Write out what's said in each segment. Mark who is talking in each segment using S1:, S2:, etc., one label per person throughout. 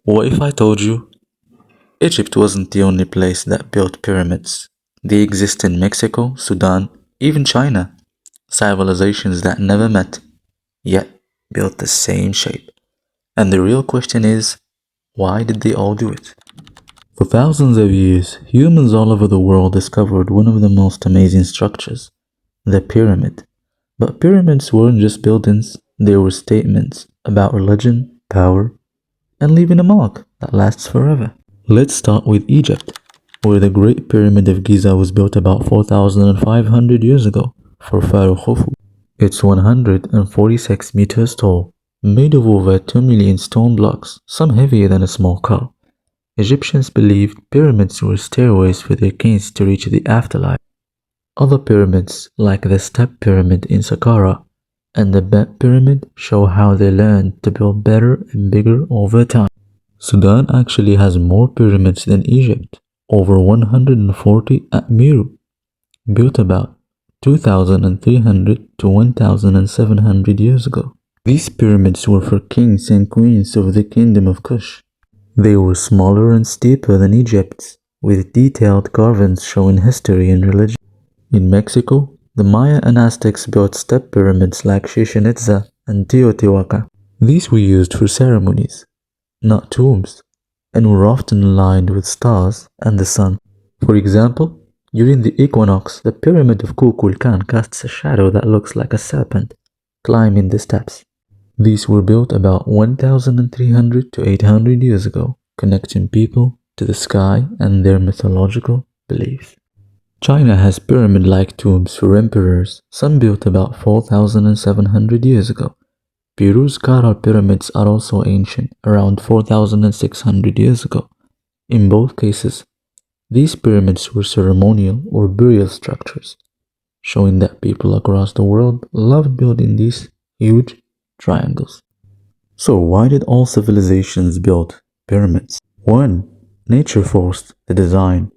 S1: What if I told you Egypt wasn't the only place that built pyramids? They exist in Mexico, Sudan, even China. Civilizations that never met, yet built the same shape. And the real question is, why did they all do it? For thousands of years, humans all over the world discovered one of the most amazing structures, the pyramid. But pyramids weren't just buildings, they were statements about religion, power, and leaving a mark that lasts forever. Let's start with Egypt, where the Great Pyramid of Giza was built about 4,500 years ago for Pharaoh Khufu. It's 146 meters tall, made of over 2 million stone blocks, some heavier than a small car. Egyptians believed pyramids were stairways for their kings to reach the afterlife. Other pyramids, like the Step Pyramid in Saqqara and the Bet Pyramid, show how they learned to build better and bigger over time. Sudan actually has more pyramids than Egypt, over 140 at Meru, built about 2,300 to 1,700 years ago. These pyramids were for kings and queens of the Kingdom of Kush. They were smaller and steeper than Egypt's, with detailed carvings showing history and religion. In Mexico, the Maya and Aztecs built step pyramids like Chichen Itza and Teotihuacan. These were used for ceremonies, not tombs, and were often aligned with stars and the sun. For example, during the equinox, the pyramid of Kukulkan casts a shadow that looks like a serpent climbing the steps. These were built about 1,300 to 800 years ago, connecting people to the sky and their mythological beliefs. China has pyramid-like tombs for emperors, some built about 4,700 years ago. Peru's Caral pyramids are also ancient, around 4,600 years ago. In both cases, these pyramids were ceremonial or burial structures, showing that people across the world loved building these huge triangles. So why did all civilizations build pyramids? 1. Nature forced the design.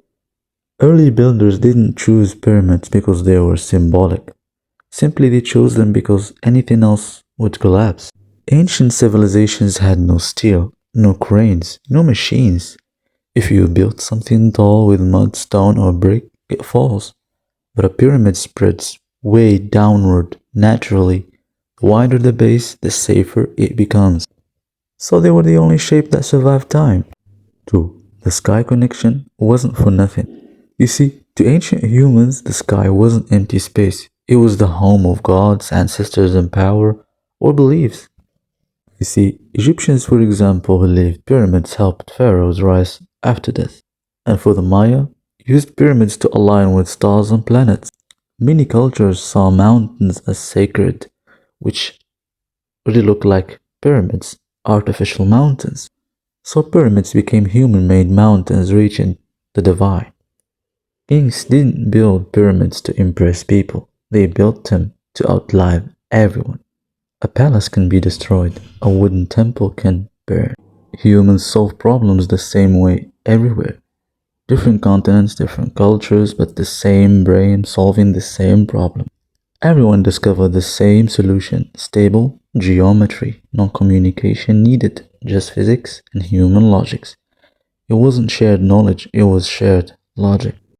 S1: Early builders didn't choose pyramids because they were symbolic. Simply they chose them because anything else would collapse. Ancient civilizations had no steel, no cranes, no machines. If you built something tall with mud, stone, or brick, it falls. But a pyramid spreads way downward naturally. The wider the base, the safer it becomes. So they were the only shape that survived time. 2. The sky connection wasn't for nothing. You see, to ancient humans, the sky wasn't empty space. It was the home of gods, ancestors, and power, or beliefs. You see, Egyptians, for example, believed pyramids helped pharaohs rise after death. And for the Maya, used pyramids to align with stars and planets. Many cultures saw mountains as sacred, which really look like pyramids, artificial mountains. So pyramids became human-made mountains reaching the divine. Kings didn't build pyramids to impress people, they built them to outlive everyone. A palace can be destroyed, a wooden temple can burn. Humans solve problems the same way everywhere. Different continents, different cultures, but the same brain solving the same problem. Everyone discovered the same solution, stable geometry, no communication needed, just physics and human logics. It wasn't shared knowledge, it was shared logic.